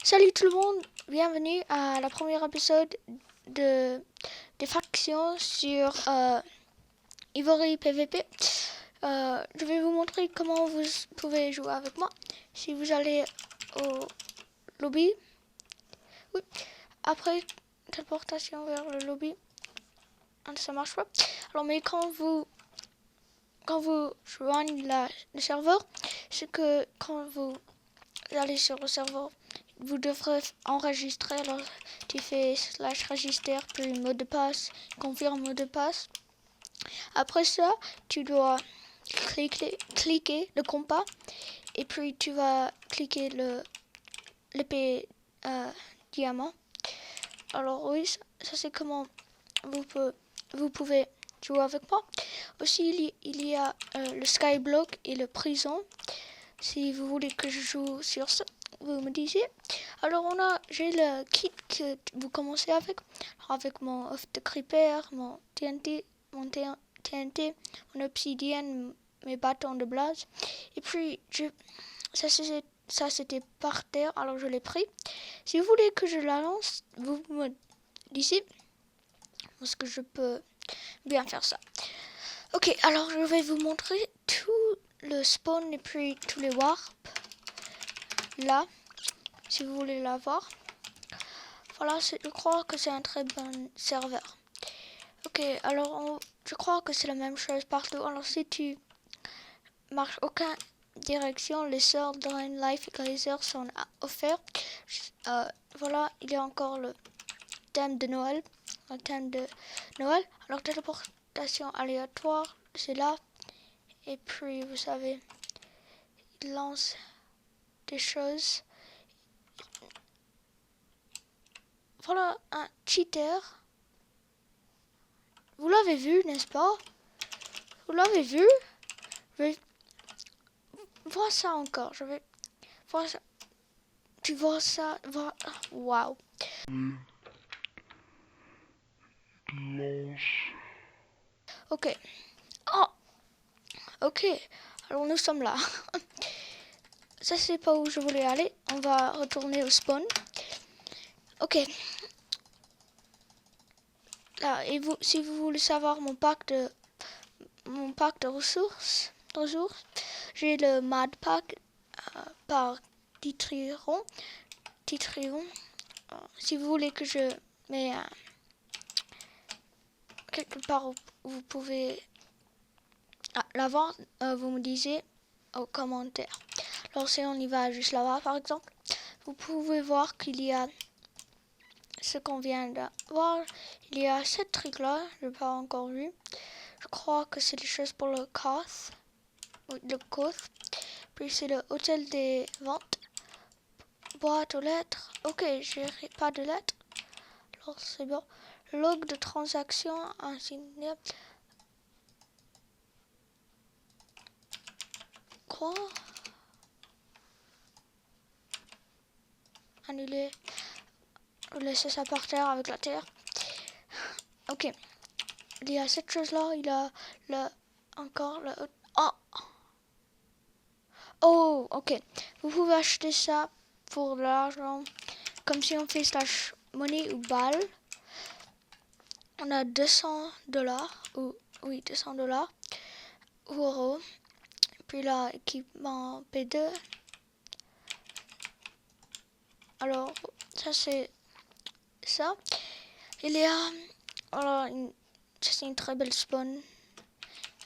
Salut tout le monde, bienvenue à la première épisode des factions sur Ivory PVP. Je vais vous montrer comment vous pouvez jouer avec moi. Si vous allez au lobby, oui, après téléportation vers le lobby, ça marche pas. Alors mais quand vous joignez le serveur, c'est que quand vous allez sur le serveur, vous devrez enregistrer. Alors tu fais /register puis mot de passe, confirme mot de passe. Après ça, tu dois cliquer le compas et puis tu vas cliquer l'épée diamant. Alors oui, ça c'est comment vous pouvez jouer avec moi. Aussi il y a le skyblock et le prison. Si vous voulez que je joue sur ça, vous me disiez. Alors j'ai le kit que vous commencez avec mon œuf de creeper, mon TNT, mon obsidienne, mes bâtons de blaze. Et puis ça c'était par terre, alors je l'ai pris. Si vous voulez que je la lance, vous me disiez, parce que je peux bien faire ça. Ok, alors je vais vous montrer tout le spawn et puis tous les warps. Là, si vous voulez la voir. Voilà, je crois que c'est un très bon serveur. Ok, alors je crois que c'est la même chose partout. Alors si tu marches aucune direction, les sorts Drain Life et Glazer sont offerts. Voilà, il y a encore le thème de Noël. Le thème de Noël. Alors téléportation aléatoire, c'est là. Et puis vous savez, il lance des choses. Voilà un cheater. Vous l'avez vu, n'est-ce pas? Vous l'avez vu? Je vais voir ça encore. Je vais voir ça. Tu vois ça? Waouh. Ok. Oh. Ok. Alors nous sommes là. Ça c'est pas où je voulais aller. On va retourner au spawn. Ok. Là, et vous, si vous voulez savoir mon pack de ressources, j'ai le Mad Pack par Titrion. Si vous voulez que je mets quelque part où vous pouvez la vendre, vous me disiez aux commentaires. Alors si on y va juste là-bas par exemple, vous pouvez voir qu'il y a ce qu'on vient de voir. Il y a 7 trucs là, je n'ai pas encore vu. Je crois que c'est des choses pour le Koth. Le Koth. Puis c'est le hôtel des ventes. Boîte aux lettres. Ok, j'ai pas de lettres. Alors c'est bon. Log de transaction insigné. Quoi? Annuler. Laisser ça par terre avec la terre. Ok. Il y a cette chose là. Il y a encore le. Oh! Oh, ok. Vous pouvez acheter ça pour de l'argent. Comme si on fait slash money ou balle. On a $200. Oui, $200. Ou euros. Puis là, équipement P2. Alors, ça c'est ça. Il y a. Alors, ça c'est une très belle spawn.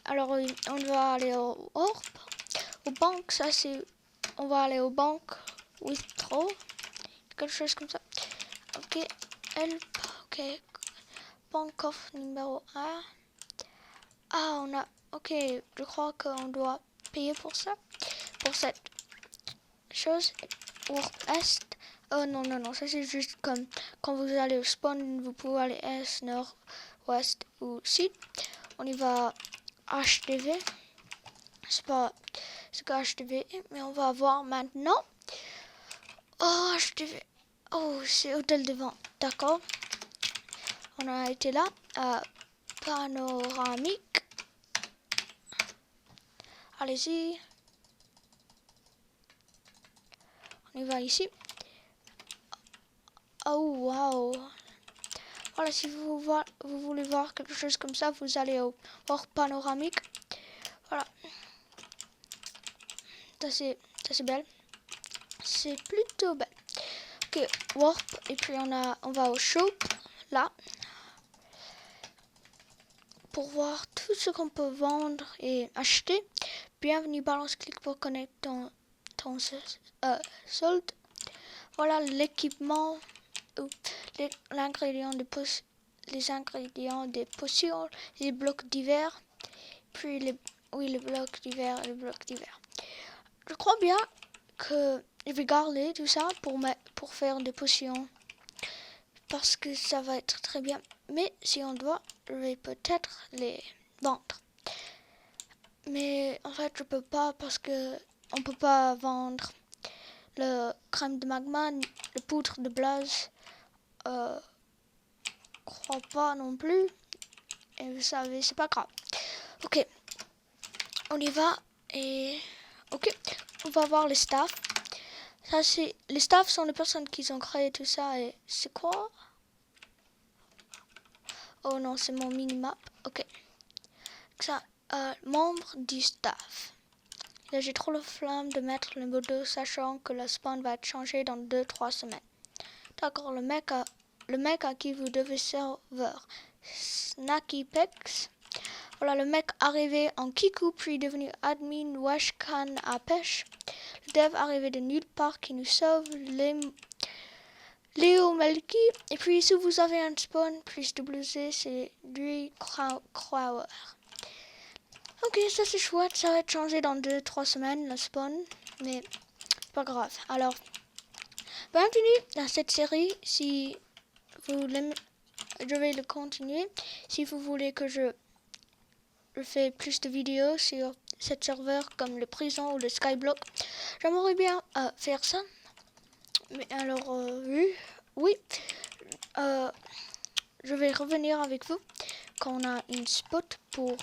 Alors, on va aller aux banques. Ça c'est. On va aller aux banques. Withdraw. Quelque chose comme ça. Ok. Help. Ok. Banque off numéro 1. Ah, on a. Ok, je crois qu'on doit payer pour ça. Pour cette chose. Est. Oh non, ça c'est juste comme quand vous allez au spawn, vous pouvez aller est, nord, ouest ou sud. On y va HDV. C'est pas ce que HDV est, mais on va voir maintenant. Oh, HDV. Oh, c'est hôtel de vente. D'accord. On a été là. Panoramique. Allez-y. On y va ici. Oh, wow. Voilà, si vous voulez voir quelque chose comme ça, vous allez au Warp panoramique. Voilà. Ça c'est belle. C'est plutôt belle. Ok, Warp. Et puis on va au shop, là. Pour voir tout ce qu'on peut vendre et acheter. Bienvenue Balance Click pour connaître ton solde. Voilà l'équipement, les ingrédients des potions, les blocs d'hiver, puis les blocs d'hiver et les blocs d'hiver. Je crois bien que je vais garder tout ça pour faire des potions parce que ça va être très bien. Mais si on doit, je vais peut-être les vendre. Mais en fait, je peux pas parce que on peut pas vendre le crème de magma, le poudre de blaze. Crois pas non plus. Et vous savez, c'est pas grave. Ok, on y va et ok, on va voir les staffs. Ça c'est les staffs sont les personnes qui ont créé tout ça et c'est quoi? Oh non, c'est mon minimap. Ok, ça membre du staff. Là, j'ai trop la flamme de mettre le modo sachant que la spawn va être changée dans 2-3 semaines. D'accord, le mec à qui vous devez serveur. Snackypex. Voilà le mec arrivé en Kiku puis devenu admin Washkan à pêche. Le dev arrivé de nulle part qui nous sauve. Léo Melky. Et puis si vous avez un spawn plus WC, c'est lui Crower. Ok, ça c'est chouette, ça va être changé dans 2-3 semaines le spawn, mais pas grave. Alors, bienvenue à cette série. Si vous l'aimez, je vais le continuer. Si vous voulez que je fais plus de vidéos sur cette serveur comme le prison ou le skyblock, j'aimerais bien faire ça. Mais alors, oui, je vais revenir avec vous quand on a une spot pour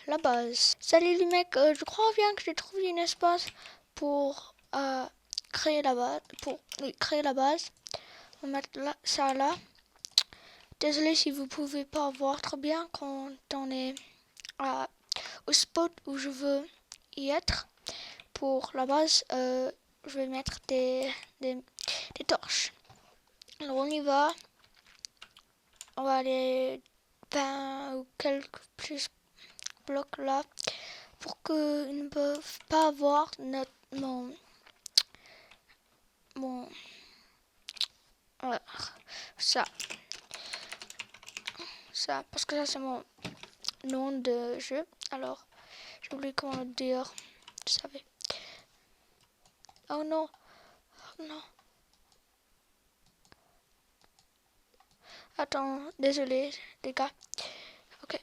la base. Salut les mecs, je crois bien que j'ai trouvé un espace pour créer la base. On va mettre ça là. Désolé si vous pouvez pas voir trop bien quand on est au spot où je veux y être. Pour la base, je vais mettre des torches. Alors on y va. On va aller 20 ou quelques plus blocs là pour qu'ils ne peuvent pas voir ça parce que ça c'est mon nom de jeu. Alors j'ai oublié comment le dire, vous savez. Oh non, non. Attends, désolé les gars. Ok.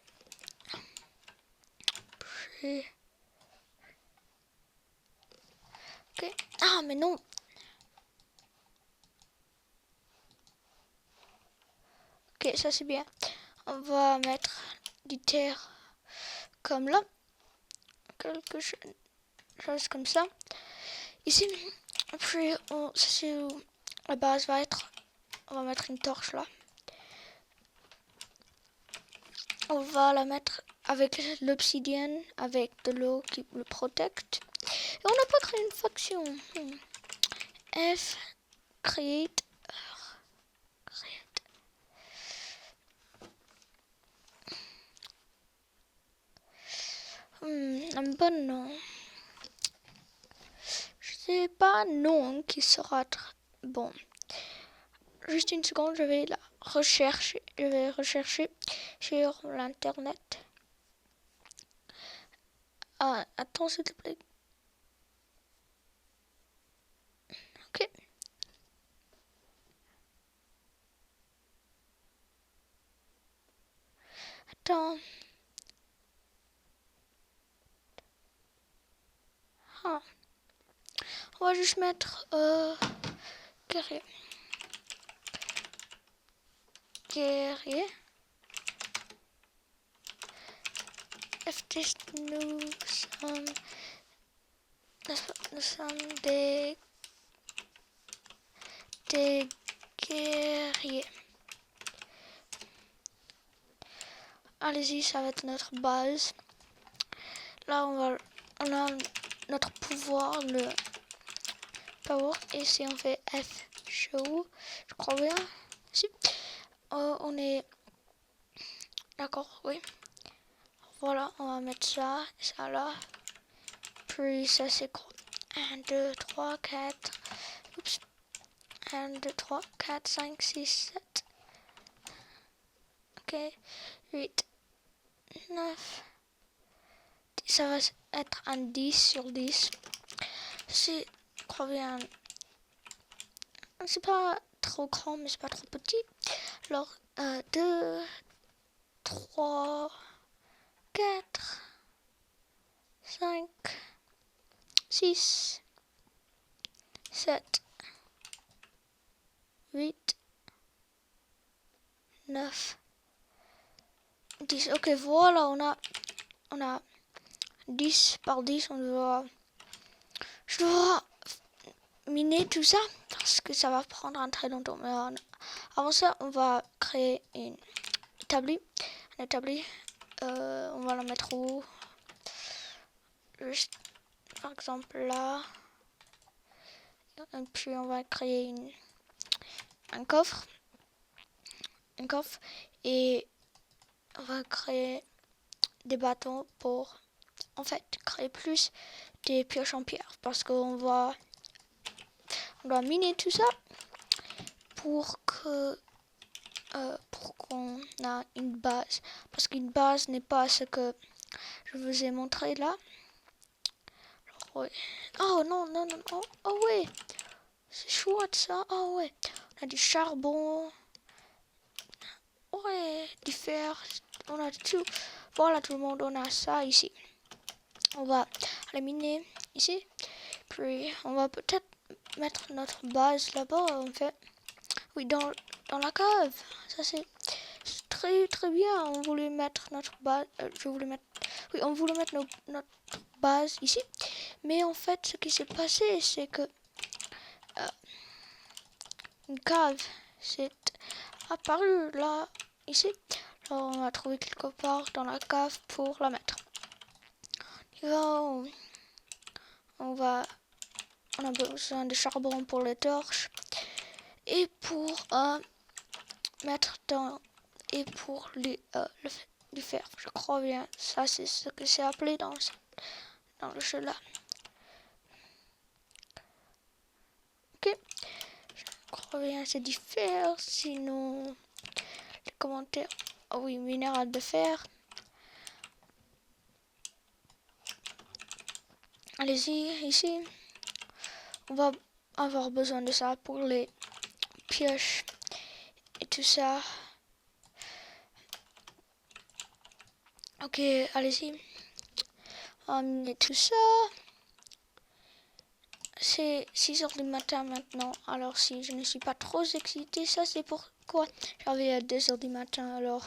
Ok. Ah mais non. Ok, ça c'est bien. On va mettre du terre comme là. Quelque chose comme ça. Ici. Puis c'est où la base va être. On va mettre une torche là. On va la mettre avec l'obsidienne, avec de l'eau qui le protecte. Et on n'a pas créé une faction. F create. Un bon nom. Je sais pas un nom qui sera bon. Juste une seconde, je vais la rechercher. Je vais rechercher sur l'internet. Ah, attends s'il te plaît. Ok. Attends. Ah. On va juste mettre guerrier. Guerrier. Nous sommes des verrier. Allez-y, ça va être notre base. Là, on a notre pouvoir, le power. Et si on fait F show, je crois bien. Si. On est d'accord, oui. Voilà, on va mettre ça, ça là. Puis ça c'est quoi? 1, 2, 3, 4. Oups. 1, 2, 3, 4, 5, 6, 7. Ok. 8, 9. Ça va être un 10 sur 10. C'est, je crois bien, c'est pas trop grand, mais c'est pas trop petit. Alors, 2, 3, 4, 5, 6, 7, 8, 9, 10. Ok, voilà, on a 10 par 10. Je dois miner tout ça parce que ça va prendre un très longtemps. Mais avant ça, on va créer une établi. Un établi. On va la mettre où? Juste, par exemple, là. Et puis, on va créer un coffre. Un coffre. Et on va créer des bâtons pour, en fait, créer plus des pioches en pierre. Parce qu'on doit miner tout ça pour qu'on a une base. Parce qu'une base n'est pas ce que je vous ai montré là. Alors, ouais. Oh non, non, non, oh, oh ouais. C'est chouette ça. Oh ouais. On a du charbon. Ouais, du fer. On a tout. Voilà tout le monde, on a ça ici. On va aller miner ici. Puis on va peut-être mettre notre base là-bas en fait. Oui, dans la cave. Ça c'est très très bien. On voulait mettre notre base. On voulait mettre notre base ici. Mais en fait, ce qui s'est passé, c'est que une cave s'est apparue là, ici. Alors on va trouver quelque part dans la cave pour la mettre. On a besoin de charbon pour les torches et pour mettre dans et pour le fer. Je crois bien. Ça c'est ce que c'est appelé dans le jeu là. Ok. Je crois bien c'est du fer. Sinon les commentaires. Ah oui, minéral de fer. Allez-y ici. On va avoir besoin de ça pour les pioches et tout ça. Ok, allez-y. On va miner tout ça. C'est 6 heures du matin maintenant. Alors si je ne suis pas trop excitée, ça c'est pourquoi j'avais à 2 heures du matin. Alors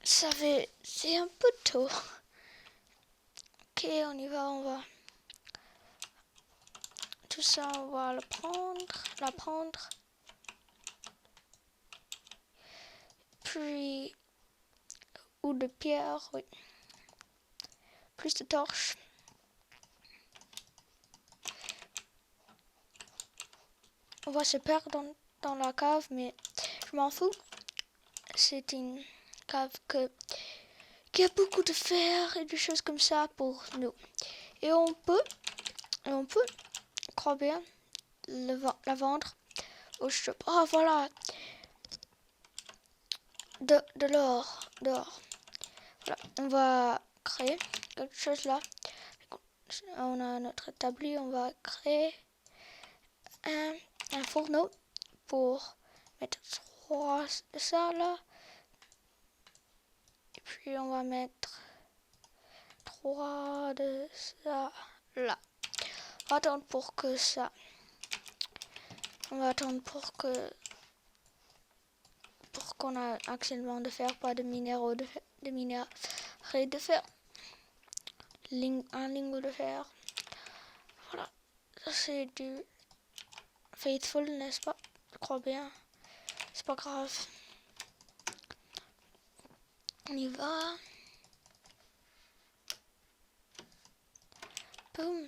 c'est un peu tôt. Ok, on y va. Tout ça, on va la prendre. Puis, ou de pierre, oui. Plus de torches. On va se perdre dans la cave, mais je m'en fous. C'est une cave qui a beaucoup de fer et des choses comme ça pour nous. Et on peut, crois bien, la vendre au shop. Ah voilà, de l'or, d'or. Voilà, on va créer quelque chose là. On a notre établi, on va créer un fourneau pour mettre 3 de ça là. Et puis on va mettre 3 de ça là. On va attendre pour que ça. On va attendre pour qu'on a actuellement de fer, pas de minéraux de minerai de fer. Un lingot de fer. Voilà. Ça c'est du faithful, n'est-ce pas? Je crois bien. C'est pas grave. On y va. Boum.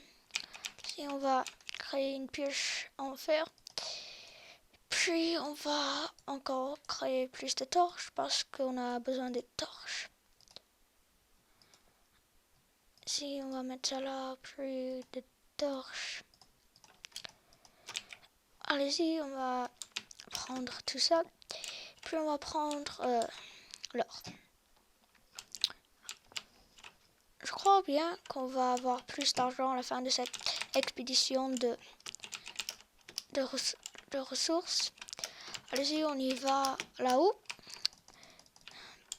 Et on va créer une pioche en fer. Puis on va encore créer plus de torches parce qu'on a besoin de torches. Si on va mettre ça là, plus de torches. Allez-y, on va prendre tout ça. Puis on va prendre l'or. Je crois bien qu'on va avoir plus d'argent à la fin de cette expédition de ressources. Allez-y, on y va là-haut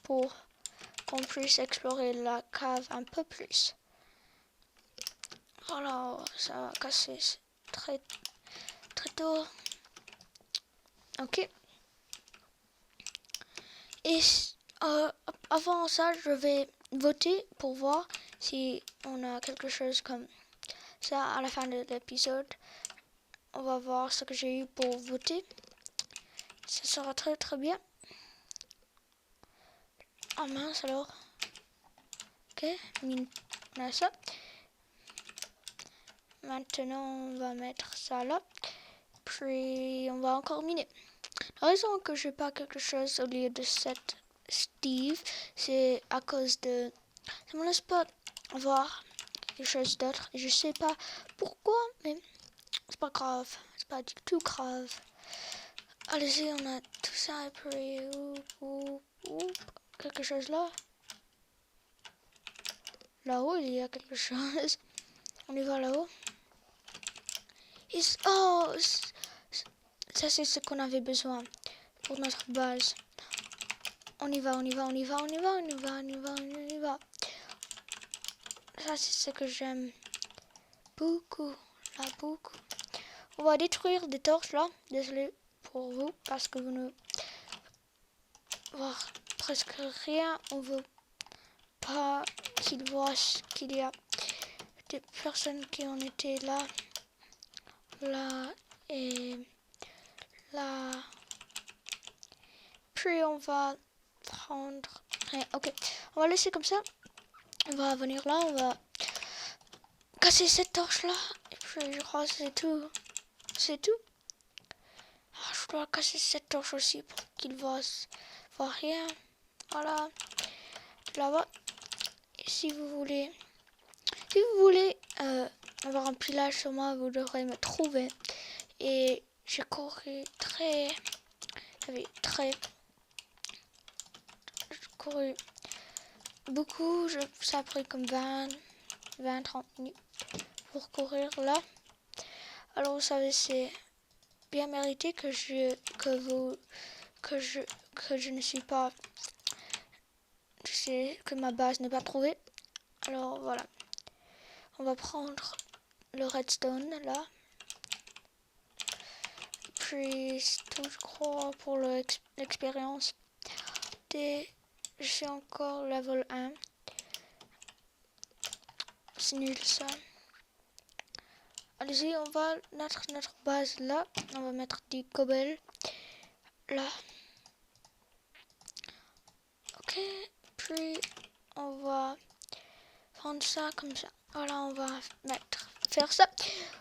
pour qu'on puisse explorer la cave un peu plus. Voilà, ça va casser très tôt. Ok. Et avant ça, je vais voter pour voir si on a quelque chose comme ça à la fin de l'épisode. On va voir ce que j'ai eu pour voter. Ça sera très bien. Ah mince alors. Ok, on a ça. Maintenant, on va mettre ça là. Puis, on va encore miner. La raison que je n'ai pas quelque chose au lieu de cette Steve, c'est à cause de... Ça ne me laisse pas avoir quelque chose d'autre. Je sais pas pourquoi, mais c'est pas grave. C'est pas du tout grave. Allez-y, on a tout ça et puis... quelque chose là. Là-haut, il y a quelque chose. On y va là-haut. Oh, ça c'est ce qu'on avait besoin pour notre base. On y va. Ça c'est ce que j'aime beaucoup, là beaucoup. On va détruire des torches là. Désolé pour vous parce que vous ne voyez presque rien. On veut pas qu'ils voient qu'il y a des personnes qui ont été là et là. Puis on va prendre... Ok, on va laisser comme ça. On va venir là, on va casser cette torche là. Et puis je crois que c'est tout. C'est tout. Alors, je dois casser cette torche aussi pour qu'ils voient rien. Voilà. Là-bas. Et si vous voulez avoir un pilage sur moi, vous devrez me trouver. Et j'ai couru couru beaucoup, ça a pris comme 20-30 minutes pour courir là. Alors vous savez, c'est bien mérité que je ne suis pas, que ma base n'est pas trouvée. Alors voilà, on va prendre le redstone là. Puis c'est tout, je crois, pour l'expérience. Je suis encore level 1. C'est nul ça. Allez-y, on va mettre notre base là. On va mettre du cobble là. Ok, puis on va prendre ça comme ça. Voilà, on va faire ça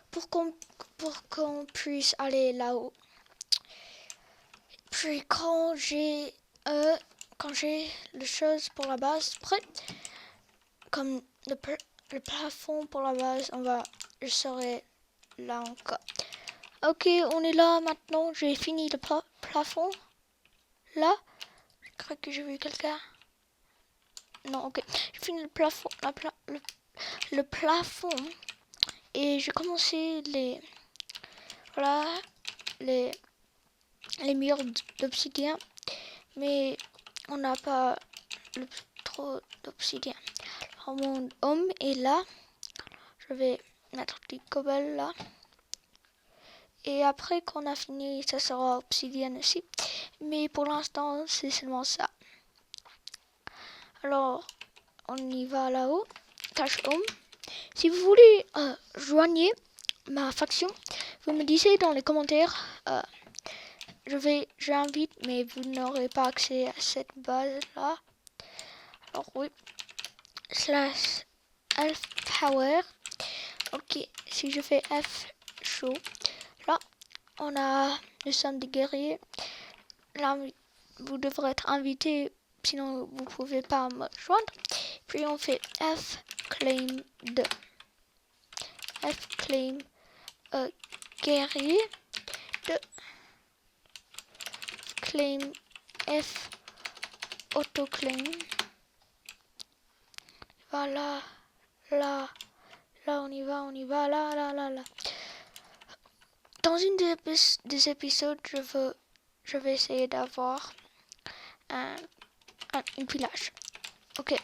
pour qu'on puisse aller là-haut. Puis quand j'ai les choses pour la base prête, comme le plafond pour la base, je serai là encore. Ok, on est là maintenant. J'ai fini le plafond. Là, je crois que j'ai vu quelqu'un. Non, ok. J'ai fini le plafond, le plafond, et j'ai commencé les murs d'obsidian, mais on n'a pas trop d'obsidian. Mon homme est là. Je vais mettre du cobble là. Et après qu'on a fini, ça sera obsidian aussi. Mais pour l'instant, c'est seulement ça. Alors, on y va là-haut. Cache home. Si vous voulez joindre ma faction, vous me disiez dans les commentaires j'invite, mais vous n'aurez pas accès à cette base-là. Alors oui, slash elf power. Ok, si je fais F show, là, nous sommes des guerriers. Là, vous devrez être invité, sinon vous ne pouvez pas me joindre. Puis on fait F claim 2. F claim guerrier 2. Claim F auto-claim. Voilà, là, on y va, là. Dans une des épisodes, je vais essayer d'avoir une pillage. Ok,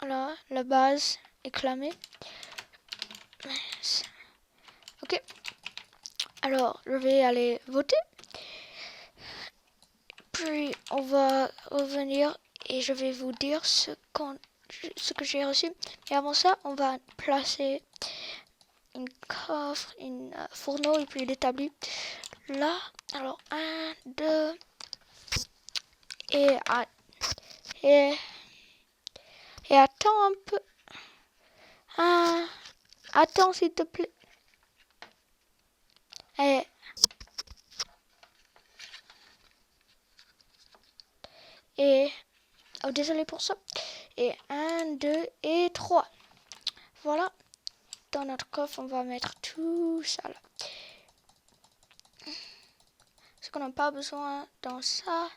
alors la base est clamée. Ok, alors je vais aller voter. Puis on va revenir et je vais vous dire ce que j'ai reçu. Et avant ça, on va placer une coffre, une fourneau et puis l'établi là. Alors 1, 2 et attends un peu. Attends s'il te plaît. Et oh, désolé pour ça. Et 1, 2 et 3. Voilà. Dans notre coffre, on va mettre tout ça là. Ce qu'on n'a pas besoin dans ça,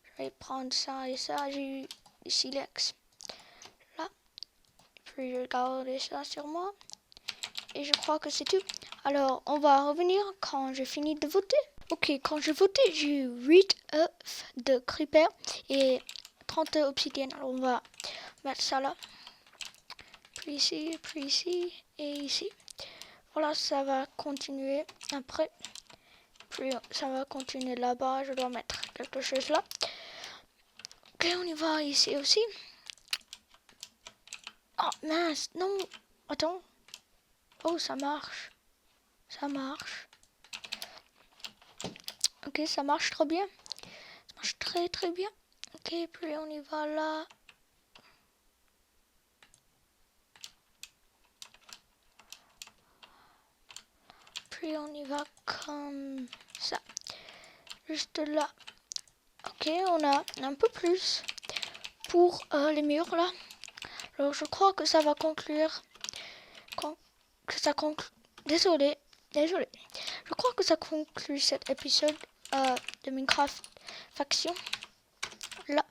je vais prendre ça et ça. J'ai eu du silex là. Puis je vais garder ça sur moi. Et je crois que c'est tout. Alors, on va revenir quand j'ai fini de voter. Ok, quand j'ai voté, j'ai eu 8 œufs de creeper et 30 obsidiennes. Alors, on va mettre ça là. Puis ici et ici. Voilà, ça va continuer après. Puis ça va continuer là-bas. Je dois mettre quelque chose là. Ok, on y va ici aussi. Oh mince, non. Attends. Oh, ça marche. Ça marche. Ok, ça marche trop bien. Ça marche très très bien. Ok, puis on y va là. Puis on y va comme ça. Juste là. Ok, on a un peu plus pour les murs là. Alors je crois que ça va conclure. Désolé. Je crois que ça conclut cet épisode de Minecraft Faction. Là,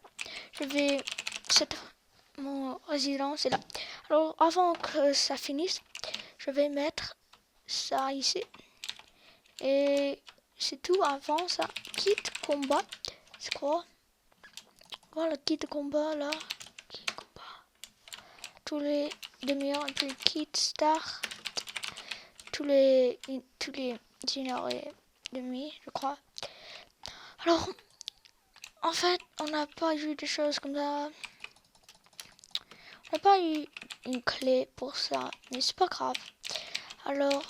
mon résidence est là. Alors avant que ça finisse, je vais mettre ça ici. Et c'est tout avant ça. Kit combat. C'est quoi? Voilà, kit combat là. Kit combat. Tous les demi-heures et puis kit star. Tous les 1h30, je crois. Alors, en fait, on n'a pas eu des choses comme ça. On n'a pas eu une clé pour ça, mais c'est pas grave. Alors,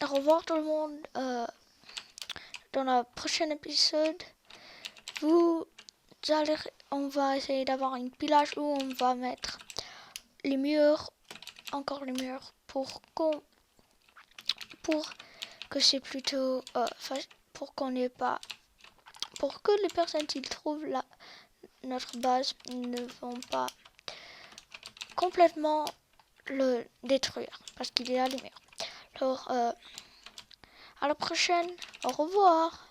au revoir tout le monde. Dans le prochain épisode, on va essayer d'avoir une pillage où on va mettre les murs, encore les murs, pour que c'est plutôt pour qu'on n'ait pas, pour que les personnes qui trouvent notre base ne vont pas complètement le détruire parce qu'il est allumé. Alors, à la prochaine. Au revoir.